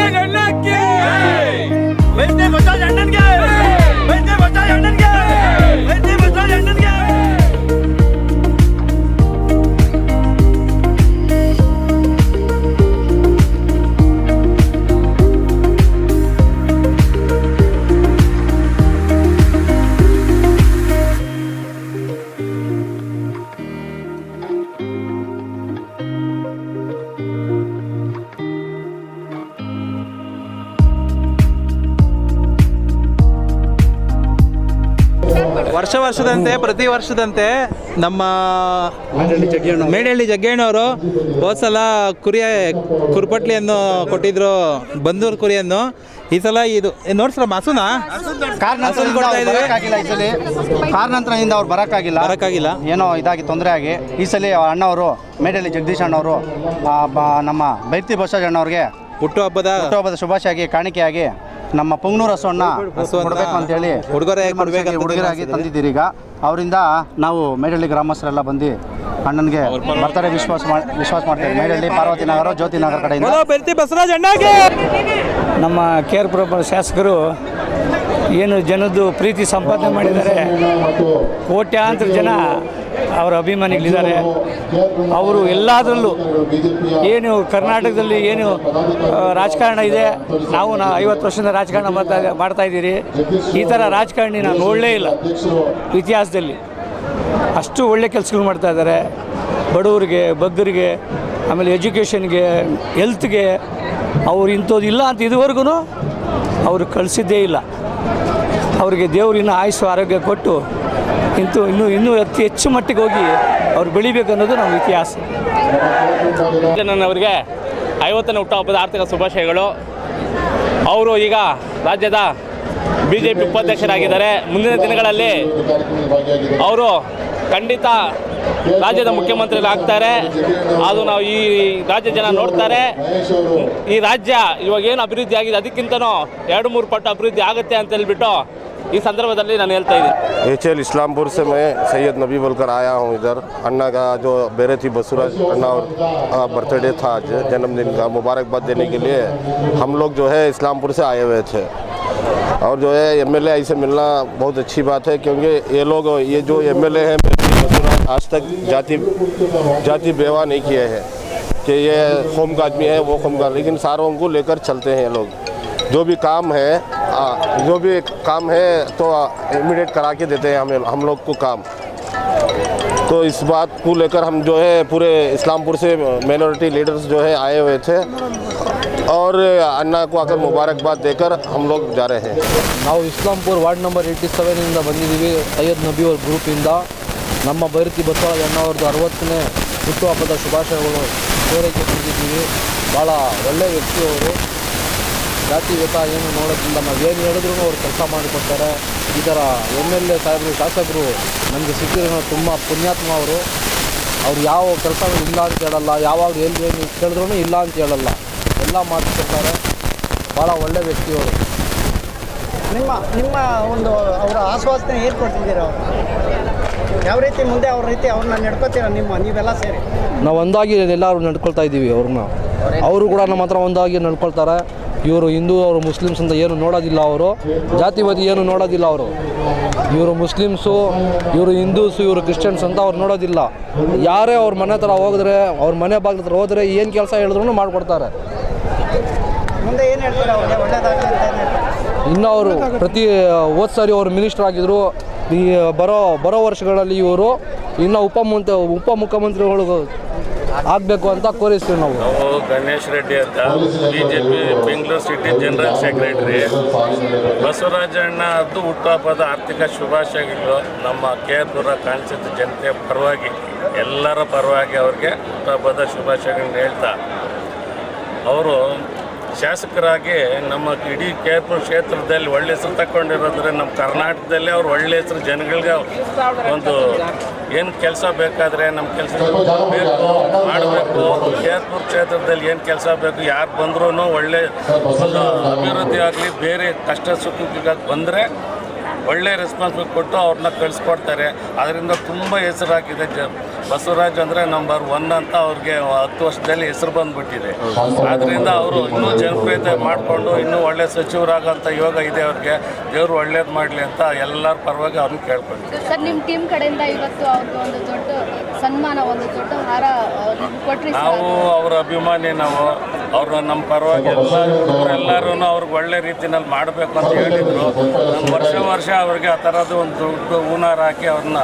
ಬಸವರಾಜ ಅಣ್ಣಕ್ಕೆ ವೈದ್ಯ ಬಸವರಾಜ ಅಣ್ಣನ್ಗೆ ವೈದ್ಯ ಬಸವರಾಜ ಅಣ್ಣನ್ಗೆ ವೈದ್ಯ ಬಸವರಾಜ ಅಣ್ಣನ್ಗೆ ವರ್ಷದಂತೆ ಪ್ರತಿ ವರ್ಷದಂತೆ ನಮ್ಮ ಮೇಡಹಳ್ಳಿ ಜಗ್ಗಣ್ಣವರು ಹೋದ ಸಲ ಕುರ್ಪಟ್ಲಿಯನ್ನು ಕೊಟ್ಟಿದ್ರು, ಬಂದೂರು ಕುರಿಯನ್ನು. ಈ ಸಲ ಇದು ನೋಡ್ಸ್ರ ಮಾಸುನಾ ಕಾರಣಾಂತರದಿಂದ ಅವ್ರು ಬರೋಕ್ಕಾಗಿಲ್ಲ, ಏನೋ ಇದಾಗಿ ತೊಂದರೆ ಆಗಿ ಈ ಸಲ ಅಣ್ಣವರು ಮೇಡಹಳ್ಳಿ ಜಗದೀಶ್ ಅಣ್ಣವರು ನಮ್ಮ ಬೈರ್ತಿ ಬಸವರಾಜ ಅಣ್ಣವ್ರಿಗೆ ಹುಟ್ಟುಹಬ್ಬದ ಶುಭಾಶಯಾಗಿ ಕಾಣಿಕೆಯಾಗಿ ನಮ್ಮ ಪುಂಗನೂರು ಹಸುವನ್ನ ಕೊಡಬೇಕು ಅಂತೇಳಿ ಉಡುಗೊರೆಯಾಗಿ ತಂದಿದ್ದೀರಿ. ಈಗ ಅವರಿಂದ ನಾವು ಮೇಡಹಳ್ಳಿ ಗ್ರಾಮಸ್ಥರೆಲ್ಲ ಬಂದು ಅಣ್ಣನಿಗೆ ಬರ್ತಾರೆ ವಿಶ್ವಾಸ ಮಾಡ್ತೇವೆ. ಮೇಡಹಳ್ಳಿ ಪಾರ್ವತಿ ನಗರ ಜ್ಯೋತಿ ನಗರ ಕಡೆಯಿಂದ ನಮ್ಮ ಕೇರ್ಪುರ ಶಾಸಕರು ಏನು ಜನದ್ದು ಪ್ರೀತಿ ಸಂಪಾದನೆ ಮಾಡಿದ್ದಾರೆ. ಕೋಟ್ಯಾಂತರ ಜನ ಅವರ ಅಭಿಮಾನಿಗಳಿದ್ದಾರೆ. ಅವರು ಎಲ್ಲದರಲ್ಲೂ ಏನು ಕರ್ನಾಟಕದಲ್ಲಿ ಏನು ರಾಜಕಾರಣ ಇದೆ, ನಾವು 50 ವರ್ಷದಿಂದ ರಾಜಕಾರಣ ಮಾಡ್ತಾಯಿದ್ದೀರಿ. ಈ ಥರ ರಾಜಕಾರಣಿ ನಾನು ನೋಡಲೇ ಇಲ್ಲ ಇತಿಹಾಸದಲ್ಲಿ. ಅಷ್ಟು ಒಳ್ಳೆ ಕೆಲಸಗಳು ಮಾಡ್ತಾಯಿದ್ದಾರೆ ಬಡವರಿಗೆ, ಬಗ್ಗರಿಗೆ, ಆಮೇಲೆ ಎಜುಕೇಷನ್ಗೆ, ಹೆಲ್ತ್ಗೆ. ಅವ್ರು ಇಂಥದ್ದು ಇಲ್ಲ ಅಂತ ಇದುವರೆಗೂ ಅವರು ಕಳಿಸಿದ್ದೇ ಇಲ್ಲ. ಅವರಿಗೆ ದೇವರು ಇನ್ನೂ ಆಯುಸ್ಸು ಆರೋಗ್ಯ ಕೊಟ್ಟು ಇನ್ನೂ ಅತಿ ಹೆಚ್ಚು ಮಟ್ಟಿಗೆ ಹೋಗಿ ಅವ್ರು ಬೆಳಿಬೇಕು ಅನ್ನೋದು ನಮ್ಮ ಇತಿಹಾಸ. ಅವರಿಗೆ 50ನೇ ಹುಟ್ಟುಹಬ್ಬದ ಆರ್ಥಿಕ ಶುಭಾಶಯಗಳು. ಅವರು ಈಗ ರಾಜ್ಯದ BJP ಉಪಾಧ್ಯಕ್ಷರಾಗಿದ್ದಾರೆ. ಮುಂದಿನ ದಿನಗಳಲ್ಲಿ ಅವರು ಖಂಡಿತ ರಾಜ್ಯದ ಮುಖ್ಯಮಂತ್ರಿಗಳಾಗ್ತಾರೆ. ಅದು ನಾವು ಈ ರಾಜ್ಯ ಜನ ನೋಡ್ತಾರೆ. ಈ ರಾಜ್ಯ ಇವಾಗ ಏನು ಅಭಿವೃದ್ಧಿ ಆಗಿದೆ ಅದಕ್ಕಿಂತನೂ 2-3 ಪಟ್ಟು ಅಭಿವೃದ್ಧಿ ಆಗುತ್ತೆ ಅಂತ ಹೇಳ್ಬಿಟ್ಟು ಈ ಸಂದರ್ಭದಲ್ಲಿ ನಾನು ಹೇಳ್ತಾ ಇದ್ದೀನಿ. HL इस्लामपुर से मैं सैयद नबी बोलकर आया हूँ इधर. अन्ना का जो बेरती बसवराज अन्ना और बर्थडे था आज, जन्मदिन का मुबारकबाद देने के लिए हम लोग जो है इस्लामपुर से आए हुए थे. और जो है MLA से मिलना बहुत अच्छी बात है, क्योंकि ये जो MLA हैं बसवराज आज तक जाति बेवा नहीं किए हैं कि ये कौम का आदमी है वो कौम का, लेकिन सारों को लेकर चलते हैं ये लोग. जो भी काम है तो इमीडिएट करा के देते हैं हम लोग को काम. तो इस बात को लेकर हम जो है पूरे इस्लामपुर से माइनॉरिटी लीडर्स जो है आए हुए थे और अन्ना को आकर मुबारकबाद देकर हम लोग जा रहे हैं. ನಾವು ಇಸ್ಲಾಂಪುರ್ ವಾರ್ಡ್ ನಂಬರ್ 87 ಬಂದಿದ್ದೀವಿ. ಸೈಯದ್ ನಬಿ ಅವ್ರ ಗ್ರೂಪಿಂದ ನಮ್ಮ ಬೈರತಿ ಬಸವರಾಜ ಅಣ್ಣವ್ರದ್ದು 60ನೇ ಹುಟ್ಟುಹಬ್ಬದ ಶುಭಾಶಯಗಳು ಕೋರೈಕೆ ಬಂದಿದ್ದೀವಿ. ಭಾಳ ಒಳ್ಳೆಯ ವ್ಯಕ್ತಿ ಅವರು. ಜಾತಿ ವ್ಯತ ಏನು ನೋಡೋದಿಲ್ಲ, ನಾವೇನು ಹೇಳಿದ್ರು ಅವ್ರು ಕೆಲಸ ಮಾಡಿಕೊಡ್ತಾರೆ. ಈ ಥರ MLA ಸಾಹೇಬರು, ಶಾಸಕರು ನಮಗೆ ಸಿಕ್ಕಿರೋ ತುಂಬ ಪುಣ್ಯಾತ್ಮ ಅವರು. ಅವ್ರು ಯಾವ ಕೆಲಸಗಳು ಇಲ್ಲ ಅಂತ ಹೇಳಲ್ಲ, ಯಾವಾಗ ಏನು ಕೇಳಿದ್ರೂ ಇಲ್ಲ ಅಂತ ಹೇಳಲ್ಲ, ಎಲ್ಲ ಮಾಡಿಕೊಡ್ತಾರೆ. ಭಾಳ ಒಳ್ಳೆ ವ್ಯಕ್ತಿಯವರು. ನಿಮ್ಮ ಒಂದು ಅವರ ಆಶ್ವಾಸನೆ ಏನು ಕೊಡ್ತಿದ್ದೀರ? ಯಾವ ರೀತಿ ಮುಂದೆ ಅವ್ರನ್ನ ನಡ್ಕೋತೀರ ನೀವೆಲ್ಲ ಸೇರಿ? ನಾವು ಒಂದಾಗಿ ಎಲ್ಲರೂ ನಡ್ಕೊಳ್ತಾ ಇದ್ದೀವಿ ಅವ್ರನ್ನ. ಅವರು ಕೂಡ ನಮ್ಮ ಹತ್ರ ಒಂದಾಗಿ ನಡ್ಕೊಳ್ತಾರೆ. ಇವರು ಹಿಂದೂ, ಅವರು ಮುಸ್ಲಿಮ್ಸ್ ಅಂತ ಏನು ನೋಡೋದಿಲ್ಲ. ಅವರು ಜಾತಿವಾದಿ ಏನು ನೋಡೋದಿಲ್ಲ. ಇವರು ಮುಸ್ಲಿಮ್ಸು, ಇವರು ಹಿಂದೂಸು, ಇವರು ಕ್ರಿಶ್ಚಿಯನ್ಸ್ ಅಂತ ಅವ್ರು ನೋಡೋದಿಲ್ಲ. ಯಾರೇ ಅವ್ರ ಮನೆ ಹತ್ರ ಹೋಗಿದ್ರೆ, ಅವ್ರ ಮನೆ ಬಾಗಿಲ ಹತ್ರ ಹೋದರೆ ಏನು ಕೆಲಸ ಹೇಳಿದ್ರು ಮಾಡಿಕೊಡ್ತಾರೆ. ಮುಂದೆ ಏನು ಹೇಳ್ತಾರೆ ಅವ್ರಿಗೆ ಒಳ್ಳೆಯದಾಗಲಿ ಅಂತ? ಇನ್ನು ಅವರು ಹೋದ ಸಾರಿ ಅವರು ಮಿನಿಸ್ಟರ್ ಆಗಿದ್ದರು. ಈ ಬರೋ ವರ್ಷಗಳಲ್ಲಿ ಇವರು ಇನ್ನು ಉಪಮುಖ್ಯಮಂತ್ರಿಗಳು ಆಗಬೇಕು ಅಂತ ಕೋರಿಸ್ತೀವಿ ನಾವು. ಗಣೇಶ್ ರೆಡ್ಡಿ ಅಂತ BJP Bengaluru city general secretary. ಬಸವರಾಜಣ್ಣ ಅದು ಹುಟ್ಟುಹಬ್ಬದ ಆರ್ಥಿಕ ಶುಭಾಶಯಗಳು. ನಮ್ಮ ಕೇರ್ಪುರ ಕಾನ್ಸ್ಟಿಟ್ಯೂನ್ಸಿ ಜನತೆ ಪರವಾಗಿ, ಎಲ್ಲರ ಪರವಾಗಿ ಅವ್ರಿಗೆ ಹುಟ್ಟುಹಬ್ಬದ ಶುಭಾಶಯಗಳನ್ನ ಹೇಳ್ತಾ, ಅವರು ಶಾಸಕರಾಗಿ ನಮ್ಮ ಇಡೀ ಕೇರ್ಪುರ ಕ್ಷೇತ್ರದಲ್ಲಿ ಒಳ್ಳೆ ಹೆಸರು ತಗೊಂಡಿರೋದ್ರೆ, ನಮ್ಮ ಕರ್ನಾಟಕದಲ್ಲೇ ಅವ್ರು ಒಳ್ಳೆ ಹೆಸರು ಜನಗಳಿಗೆ ಒಂದು ಏನು ಕೆಲಸ ಬೇಕಾದರೆ ನಮ್ಮ ಕೆಲಸ ಬೇಕು ಮಾಡಬೇಕು. ಕೇರ್ಪುರ ಕ್ಷೇತ್ರದಲ್ಲಿ ಏನು ಕೆಲಸ ಬೇಕು, ಯಾರು ಬಂದ್ರೂ ಒಳ್ಳೆ ಒಂದು ಅಭಿವೃದ್ಧಿ ಆಗಲಿ, ಬೇರೆ ಕಷ್ಟ ಸುಖಕ್ಕೆ ಬಂದರೆ ಒಳ್ಳೆ ರೆಸ್ಪಾನ್ಸಿಬಲ್ ಕೊಟ್ಟು ಅವ್ರನ್ನ ಕಳಿಸ್ಕೊಡ್ತಾರೆ. ಅದರಿಂದ ತುಂಬ ಹೆಸರಾಗಿದೆ. ಬಸವರಾಜ್ ಅಂದರೆ ನಂಬರ್ 1 ಅಂತ ಅವ್ರಿಗೆ 10 ವರ್ಷದಲ್ಲಿ ಹೆಸರು ಬಂದುಬಿಟ್ಟಿದೆ. ಆದ್ದರಿಂದ ಅವರು ಇನ್ನೂ ಜನಪ್ರಿಯತೆ ಮಾಡಿಕೊಂಡು ಇನ್ನೂ ಒಳ್ಳೆ ಸಚಿವರಾಗೋಂಥ ಯೋಗ ಇದೆ ಅವ್ರಿಗೆ. ದೇವರು ಒಳ್ಳೇದು ಮಾಡಲಿ ಅಂತ ಎಲ್ಲರ ಪರವಾಗಿ ಅವ್ರನ್ನ ಕೇಳ್ಕೊಳ್ತೀವಿ. ಸರ್, ನಿಮ್ಮ ಟೀಮ್ ಕಡೆಯಿಂದ ಇವತ್ತು ಅವ್ರಿಗೆ ಒಂದು ದೊಡ್ಡ ಸನ್ಮಾನ, ಒಂದು ದೊಡ್ಡ ಹಾರ ಕೊಟ್ಟರೆ ನಾವು ಅವರ ಅಭಿಮಾನಿ. ನಾವು ಅವ್ರನ್ನ ನಮ್ಮ ಪರವಾಗಿ ಎಲ್ಲರೂ ಅವ್ರಿಗೆ ಒಳ್ಳೆ ರೀತಿಯಲ್ಲಿ ಮಾಡಬೇಕು ಅಂತ ಹೇಳಿದರು. ನಮ್ಮ ವರ್ಷ ಅವ್ರಿಗೆ ಆ ಥರದ್ದು ಒಂದು ದೊಡ್ಡ ಹೂನಾರ ಹಾಕಿ ಅವ್ರನ್ನ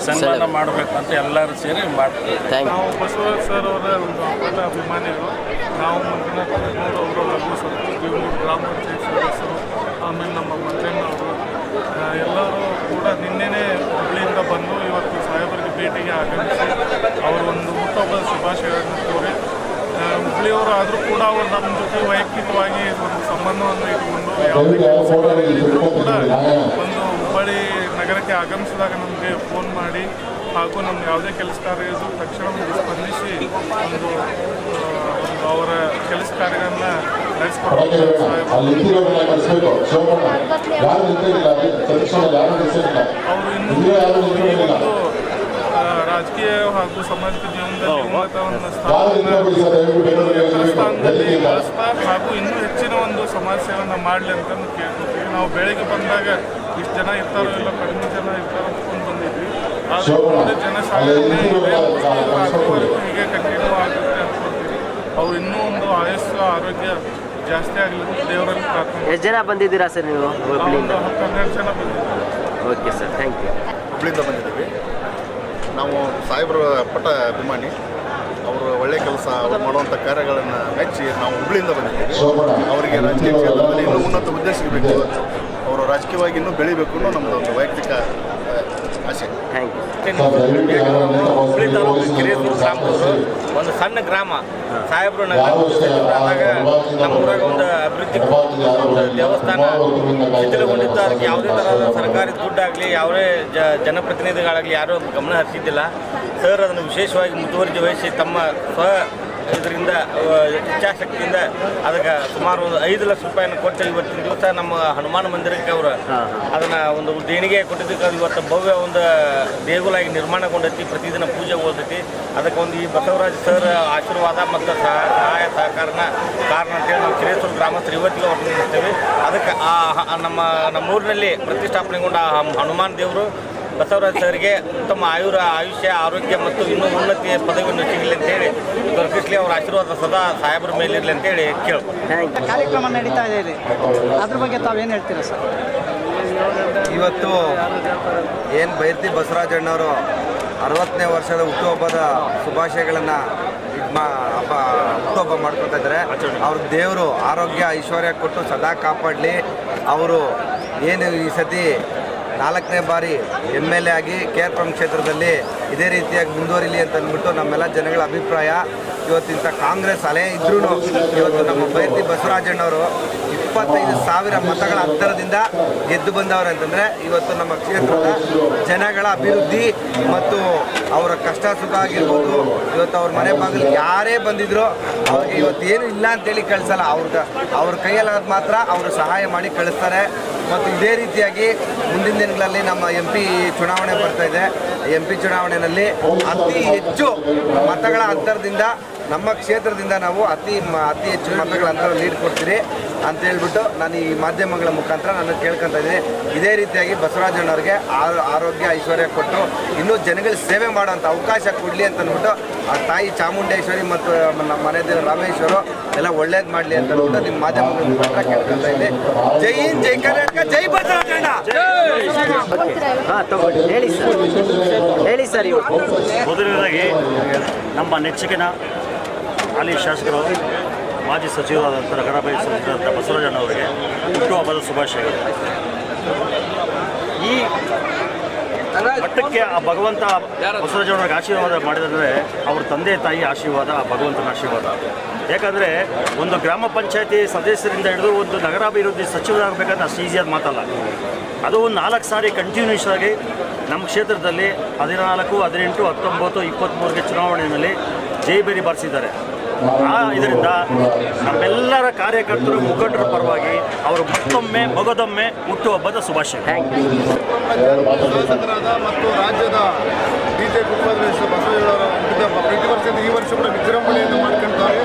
ಸನ್ಮಾನ ಮಾಡಬೇಕು ಅಂತ ಎಲ್ಲರೂ ಸೇರಿ ಮಾಡ್ತೀವಿ. ನಾವು ಬಸವರಾಜ್ ಸರ್ ಅವರ ಒಂದು ಅಪಾರ ಅಭಿಮಾನಿಗಳು. ನಾವು ಮಂಜುನಾಥ್ ಅವರು, ರಘು ಸರ್, ಗ್ರಾಮ ಪಂಚಾಯತ್ ಸದಸ್ಯರು, ಆಮೇಲೆ ನಮ್ಮ ಮಂಜಣ್ಣವರು ಎಲ್ಲರೂ ಕೂಡ ನಿನ್ನೆನೇ ಹುಬ್ಬಳ್ಳಿಯಿಂದ ಬಂದು ಇವತ್ತು ಸಾಹೇಬರಿಗೆ ಭೇಟಿಗೆ ಆಗಮಿಸಿ ಅವರು ಒಂದು ಹುಟ್ಟುಹಬ್ಬದ ಶುಭಾಶಯಗಳನ್ನು ಕೋರಿ, ಹುಬ್ಬಳ್ಳಿಯವರು ಆದರೂ ಕೂಡ ಅವರು ನಮ್ಮ ಜೊತೆ ವೈಯಕ್ತಿಕವಾಗಿ ಒಂದು ಸಂಬಂಧವನ್ನು ಇಟ್ಟುಕೊಂಡು ಯಾವುದೇ ಕೆಲಸಗಳಿದ್ದರೂ ಕೂಡ ಒಂದು ಹುಬ್ಬಳ್ಳಿ ನಗರಕ್ಕೆ ಆಗಮಿಸಿದಾಗ ನಮಗೆ ಫೋನ್ ಮಾಡಿ ಹಾಗೂ ನಮ್ಗೆ ಯಾವುದೇ ಕೆಲಸ ಕಾರ್ಯ ಇದ್ದರೂ ತಕ್ಷಣ ಸ್ಪಂದಿಸಿ ಒಂದು ಅವರ ಕೆಲಸ ಕಾರ್ಯಗಳನ್ನ ನಡೆಸ್ಕೊಡ್ತಾರೆ. ಅವರು ಇನ್ನೂ ಒಂದು ರಾಜಕೀಯ ಹಾಗೂ ಸಾಮಾಜಿಕ ಜೀವನದಲ್ಲಿ ಉನ್ನತವನ್ನು ಸ್ಥಾನದಲ್ಲಿ ಬಳಸ್ತಾ ಹಾಗೂ ಇನ್ನೂ ಹೆಚ್ಚಿನ ಒಂದು ಸಮಾಜ ಸೇವೆಯನ್ನು ಮಾಡಲಿ ಅಂತ ಕೇಳ್ಕೊತೀವಿ. ನಾವು ಬೆಳಗ್ಗೆ ಬಂದಾಗ ಇಷ್ಟು ಜನ ಇರ್ತಾರೋ ಇಲ್ಲ, ಕಡಿಮೆ ಜನ ಇರ್ತಾರೋ ಅಂದ್ಕೊಂಡು ಬಂದಿದ್ವಿ. ಆದರೂ ಮುಂದೆ ಜನಸಾಗಣೆ ರಾತ್ರಿವರೆಗೂ ಹೀಗೆ ಕಂಟಿನ್ಯೂ ಆಗುತ್ತೆ ಅಂದ್ಕೊಳ್ತೀವಿ. ಅವ್ರು ಇನ್ನೂ ಒಂದು ಆಯಸ್ಸು ಆರೋಗ್ಯ ಜಾಸ್ತಿ ಆಗಲಿ ದೇವರಲ್ಲಿ ಪ್ರಾರ್ಥನೆ. ಎಷ್ಟು ಜನ ಬಂದಿದ್ದೀರಾ ಸರ್ ನೀವು? ಒಂದು 10-12 ಜನ ಬಂದಿದ್ದೀವಿ. Okay sir, thank you. ಹುಬ್ಬಳ್ಳಿಯಿಂದ ಬಂದಿದ್ದೀವಿ. ನಾವು ಸಾಹೇಬರ ಪಟ್ಟ ಅಭಿಮಾನಿ. ಅವರು ಒಳ್ಳೆ ಕೆಲಸ ಮಾಡುವಂಥ ಕಾರ್ಯಗಳನ್ನು ಮೆಚ್ಚಿ ನಾವು ಹುಬ್ಬಳ್ಳಿಯಿಂದ ಬಂದಿದ್ದೀವಿ. ಅವರಿಗೆ ರಾಜಕೀಯ ಕ್ಷೇತ್ರದಲ್ಲಿ ಇನ್ನೂ ಉನ್ನತ ಹುದ್ದೆ ಸಿಗಬೇಕು, ಅವರು ರಾಜಕೀಯವಾಗಿ ಇನ್ನೂ ಬೆಳಿಬೇಕು ಅನ್ನೋ ನಮ್ಮದು ಒಂದು ವೈಯಕ್ತಿಕ ಆಸೆ. Thank you. ಹುಬ್ಬಳ್ಳಿ ತಾಲೂಕು ಕಿರೇಸೂರು ಗ್ರಾಮದವರು, ಒಂದು ಸಣ್ಣ ಗ್ರಾಮ. ಸಾಹೇಬರು ನಗರಾದಾಗ ನಮ್ಮೂರಾಗ ಒಂದು ಅಭಿವೃದ್ಧಿ ಒಂದು ದೇವಸ್ಥಾನ ಶಿಥಿಲಗೊಂಡಿತ್ತು. ಅದಕ್ಕೆ ಯಾವುದೇ ಥರದ ಸರ್ಕಾರಿ ದುಡ್ಡಾಗಲಿ ಯಾವುದೇ ಜನಪ್ರತಿನಿಧಿಗಳಾಗಲಿ ಯಾರೂ ಗಮನ ಹರಿಸಿದ್ದಿಲ್ಲ. ಸರ್ ಅದನ್ನು ವಿಶೇಷವಾಗಿ ಮುತುವರ್ಜಿ ವಹಿಸಿ ತಮ್ಮ ಇದರಿಂದ ಇಚ್ಛಾಶಕ್ತಿಯಿಂದ ಅದಕ್ಕೆ ಸುಮಾರು ಒಂದು 5 ಲಕ್ಷ ರೂಪಾಯಿಯನ್ನು ಕೊಟ್ಟು ಇವತ್ತಿನ ದಿವಸ ನಮ್ಮ ಹನುಮಾನ ಮಂದಿರಕ್ಕೆ ಅವರು ಅದನ್ನು ಒಂದು ದೇಣಿಗೆ ಕೊಟ್ಟಿದ್ದಕ್ಕೆ ಇವತ್ತು ಭವ್ಯ ಒಂದು ದೇಗುಲಾಗಿ ನಿರ್ಮಾಣಗೊಂಡೈತಿ. ಪ್ರತಿದಿನ ಪೂಜೆ ಓದೈತಿ. ಅದಕ್ಕೆ ಒಂದು ಈ ಬಸವರಾಜ್ ಸರ್ ಆಶೀರ್ವಾದ ಮತ್ತು ಸಹಾಯ ಸಹಕಾರನ ಕಾರಣ ಅಂತೇಳಿ ನಾವು ಕಿರೇಸೂರು ಗ್ರಾಮಸ್ಥರು ಇವತ್ತಿಗೆ ಅವ್ರನ್ನ ನಿಲ್ಲಿಸ್ತೇವೆ. ಅದಕ್ಕೆ ನಮ್ಮೂರಿನಲ್ಲಿ ಪ್ರತಿಷ್ಠಾಪನೆಗೊಂಡ ಹನುಮಾನ್ ದೇವರು ಬಸವರಾಜ್ ಸರ್ಗೆ ಉತ್ತಮ ಆಯುಷ್ಯ, ಆರೋಗ್ಯ ಮತ್ತು ಇನ್ನೂ ಉನ್ನತಿಯ ಪದವಿಯನ್ನು ಸಿಗಲಿ ಅಂತೇಳಿ ದೊರಕಿಸಲಿ. ಅವರ ಆಶೀರ್ವಾದ ಸದಾ ಸಾಹೇಬರ ಮೇಲಿರಲಿ ಅಂತೇಳಿ ಕೇಳ್ಬೋದು. ಕಾರ್ಯಕ್ರಮ ನಡೀತಾ ಇದೆ, ಅದ್ರ ಬಗ್ಗೆ ತಾವೇನು ಹೇಳ್ತೀರಾ ಸರ್? ಇವತ್ತು ಏನು ಬೈರ್ತಿ ಬಸವರಾಜಣ್ಣವರು 60ನೇ ವರ್ಷದ ಹುಟ್ಟುಹಬ್ಬದ ಶುಭಾಶಯಗಳನ್ನು ಹುಟ್ಟುಹಬ್ಬ ಮಾಡ್ಕೊತಾ ಇದ್ದಾರೆ. ಅವ್ರ ದೇವರು ಆರೋಗ್ಯ ಐಶ್ವರ್ಯ ಕೊಟ್ಟು ಸದಾ ಕಾಪಾಡಲಿ. ಅವರು ಏನು ಈ ಸತಿ 4ನೇ ಬಾರಿ MLA ಆಗಿ KR ಕ್ಷೇತ್ರದಲ್ಲಿ ಇದೇ ರೀತಿಯಾಗಿ ಮುಂದುವರಿಲಿ ಅಂತ ಅಂದ್ಬಿಟ್ಟು ನಮ್ಮೆಲ್ಲ ಜನಗಳ ಅಭಿಪ್ರಾಯ. ಇವತ್ತಿಂಥ ಕಾಂಗ್ರೆಸ್ ಅಲೆ ಇದ್ರೂ ಇವತ್ತು ನಮ್ಮ ಬೈರ್ತಿ ಬಸವರಾಜಣ್ಣವರು 25,000 ಮತಗಳ ಅಂತರದಿಂದ ಗೆದ್ದು ಬಂದವರು ಅಂತಂದರೆ ಇವತ್ತು ನಮ್ಮ ಕ್ಷೇತ್ರದ ಜನಗಳ ಅಭಿವೃದ್ಧಿ ಮತ್ತು ಅವರ ಕಷ್ಟ ಸುಖ ಆಗಿರ್ಬೋದು. ಇವತ್ತು ಅವ್ರ ಮನೆ ಬಾಗಿಲು ಯಾರೇ ಬಂದಿದ್ರು ಅವ್ರಿಗೆ ಇವತ್ತು ಏನು ಇಲ್ಲ ಅಂತೇಳಿ ಕಳಿಸಲ್ಲ. ಅವ್ರ ಕೈಯಲ್ಲಾದ ಮಾತ್ರ ಅವರು ಸಹಾಯ ಮಾಡಿ ಕಳಿಸ್ತಾರೆ. ಮತ್ತು ಇದೇ ರೀತಿಯಾಗಿ ಮುಂದಿನ ದಿನಗಳಲ್ಲಿ ನಮ್ಮ MP ಚುನಾವಣೆ ಬರ್ತಾ ಇದೆ. MP ಚುನಾವಣೆಯಲ್ಲಿ ಅತಿ ಹೆಚ್ಚು ಮತಗಳ ಅಂತರದಿಂದ ನಮ್ಮ ಕ್ಷೇತ್ರದಿಂದ ನಾವು ಅತಿ ಹೆಚ್ಚು ಮತಗಳ ಅಂತರ ಲೀಡ್ ಕೊಡ್ತೀರಿ ಅಂತ ಹೇಳ್ಬಿಟ್ಟು ನಾನು ಈ ಮಾಧ್ಯಮಗಳ ಮುಖಾಂತರ ನಾನು ಕೇಳ್ಕೊತಾ ಇದ್ದೀನಿ. ಇದೇ ರೀತಿಯಾಗಿ ಬಸವರಾಜಣ್ಣವ್ರಿಗೆ ಆರೋಗ್ಯ ಐಶ್ವರ್ಯ ಕೊಟ್ಟು ಇನ್ನೂ ಜನಗಳಿಗೆ ಸೇವೆ ಮಾಡೋಂಥ ಅವಕಾಶ ಕೊಡಲಿ ಅಂತ ಅಂದ್ಬಿಟ್ಟು ಆ ತಾಯಿ ಚಾಮುಂಡೇಶ್ವರಿ ಮತ್ತು ನಮ್ಮ ಮನೆ ದೇವರು ರಾಮೇಶ್ವರು ಎಲ್ಲ ಒಳ್ಳೇದು ಮಾಡಲಿ ಅಂತ ಅಂದ್ಬಿಟ್ಟು ನಿಮ್ಮ ಮಾಧ್ಯಮಗಳ ಮುಖಾಂತರ ಕೇಳ್ಕೊತಾ ಇದ್ದೀನಿ. ಜೈ ಹಿಂದ್, ಜೈ ಕರ್ನಾಟಕ, ಜೈ ಬಸವರಾಜಣ್ಣ. ಹಾಂ, ತಗೊಳ್ಳಿ, ಹೇಳಿ ಸರ್. ಮೊದಲನೇದಾಗಿ ನಮ್ಮ ನೆಚ್ಚಿನ ಹಾಲಿ ಶಾಸಕರು ಮಾಜಿ ಸಚಿವರಾದಂಥ ನಗರಾಭಿವೃದ್ಧಿ ಸಚಿವರಾದಂಥ ಬಸವರಾಜಣ್ಣವರಿಗೆ ಹುಟ್ಟುಹಬ್ಬದ ಶುಭಾಶಯಗಳು. ಈ ಮಟ್ಟಕ್ಕೆ ಆ ಭಗವಂತ ಬಸವರಾಜಣ್ಣವ್ರಿಗೆ ಆಶೀರ್ವಾದ ಮಾಡಿದರೆ ಅವ್ರ ತಂದೆ ತಾಯಿ ಆಶೀರ್ವಾದ, ಭಗವಂತನ ಆಶೀರ್ವಾದ. ಯಾಕಂದರೆ ಒಂದು ಗ್ರಾಮ ಪಂಚಾಯತಿ ಸದಸ್ಯರಿಂದ ಹಿಡಿದು ಒಂದು ನಗರಾಭಿವೃದ್ಧಿ ಸಚಿವರಾಗಬೇಕಂದ್ರೆ ಅಷ್ಟು ಈಸಿಯಾದ ಮಾತಲ್ಲ. ಅದು ಒಂದು 4 ಸಾರಿ ಕಂಟಿನ್ಯೂಸ್ ಆಗಿ ನಮ್ಮ ಕ್ಷೇತ್ರದಲ್ಲಿ 14, 18, 19, 23ಗೆ ಚುನಾವಣೆಯಲ್ಲಿ ಜೈಬೇರಿ ಬಾರಿಸಿದ್ದಾರೆ. ಇದರಿಂದ ನಮ್ಮೆಲ್ಲರ ಕಾರ್ಯಕರ್ತರು ಮುಖಂಡರ ಪರವಾಗಿ ಅವರು ಮತ್ತೊಮ್ಮೆ ಮಗದೊಮ್ಮೆ ಹುಟ್ಟುಹಬ್ಬದ ಶುಭಾಶಯ. ಶಾಸಕರಾದ ಮತ್ತು ರಾಜ್ಯದ ಬಿಜೆಪಿ ಉಪಾಧ್ಯಕ್ಷ ಬಸವರಾಜರವರ ಹುಟ್ಟಿದಬ್ಬ ಪ್ರತಿ ವರ್ಷದ ಈ ವರ್ಷ ಕೂಡ ವಿಜೃಂಭಣೆಯಿಂದ ಮಾಡ್ಕೊಳ್ತಾರೆ.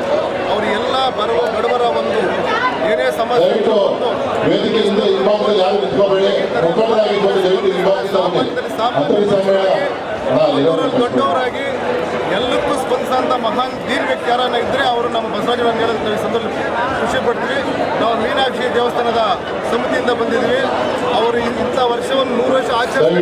ಅವರು ಎಲ್ಲ ಬಡವರ ಒಂದು ಏನೇ ಸಮಸ್ಯೆ ದೊಡ್ಡವರಾಗಿ ಎಲ್ಲಕ್ಕೂ ಸ್ಪಂದಿಸಂತ ಮಹಾನ್ ಧೀರ್ ವ್ಯಕ್ತಿ ಯಾರನ್ನ ಇದ್ದರೆ ಅವರು ನಮ್ಮ ಬಸವರಾಜರನ್ನ ಹೇಳೋದು ಸಂದರ್ಭ ಖುಷಿ ಪಡ್ತೀವಿ. ನಾವು ಮೀನಾಕ್ಷಿ ದೇವಸ್ಥಾನದ ಸಮಿತಿಯಿಂದ ಬಂದಿದ್ದೀವಿ. ಅವರು ಇಂಥ ವರ್ಷವನ್ನು 100 ವರ್ಷ ಆಚರಣೆ